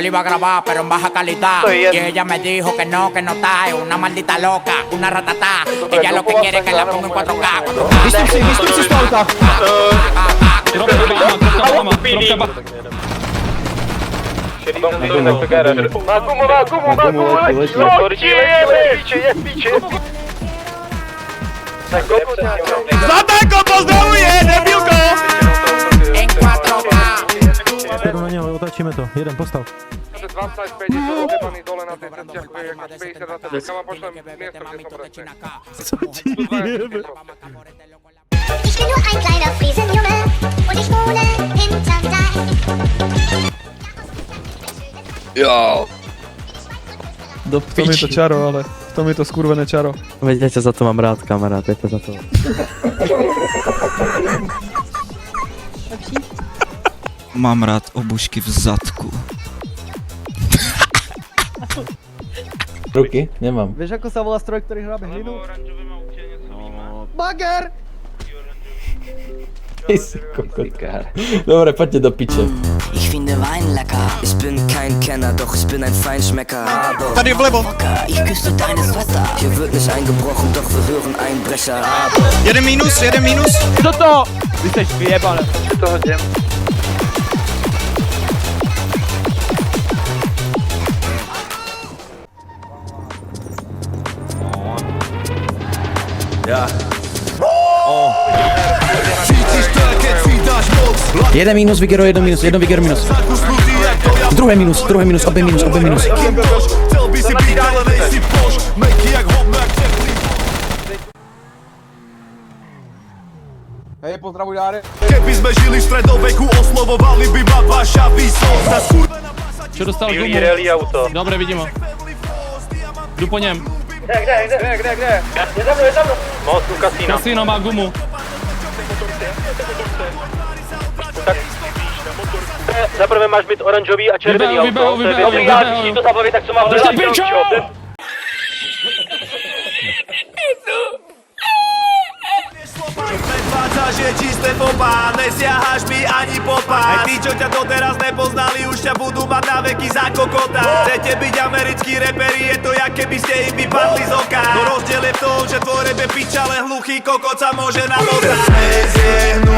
le iba a grabar, pero en baja calidad. Y ella me dijo que no está, es una maldita loca, una ratatá. Ella lo que quiere es que la ponga en 4K. Wystup z auta! Zlatanko, pozdravuje, debilko! En 4K. Peru na neho, otačíme to. Jeden postav. 25 je to rozjebaný dole na tej ceste, ako je 50 na ceste, kam vám pošlem miesto, kde som presne. Co ti jebe? Ich bin nur ein kleiner Friesenjunge und ich wohne hinterm Deich. Jo. V tom je to čaro, ale v tom je to skurvené čaro. Veď ja ťa za to mám rád, kamarát, ja ťa za to. Mám rád obušky v zadku. Ruky? Nemám. Vieš, ako sa volá stroj, ktorý hrabe hlinu? Bager! Ty si kokotkár. Dobre, poďte do piče. Ich finde Wein lecker. Ich bin kein Kenner, doch ich bin ein Feinschmecker. Tady vlevo. Ich küsse deine Sweater. Hier wird nicht eingebrochen, doch wir hören Einbrecher. Jeden minus. Kto to? Vy ste vyjebali. To hodím. Jeden minus, Vigero, jeden Vigero minus. Druhé minus, obě minus. Hej, pozdravuj, Járe. Keby sme žili v stredoveku, oslovovali by ma vaša výsosť. Čo dostal gumu? auto. Dobre, vidím ho. Jdu po něm. Kde? Je za mnou. Most u kasína. Kasino má gumu. Za prvé máš být oranžový a červený auto. Vybehu. Když to zabaví, tak co má hledat. Držte pičo! Predvádza, že čisté popá, nesiahaš mi ani po pás. Aj tí, čo ťa doteraz nepoznali, už ťa budú mať na veky za kokota. Chcete byť americkí reperi, je to jak keby ste im vypadli z oka. No rozdiel je v tom, že tvoj rap je pič, ale hluchý kokot sa môže namotať. Nezjehnú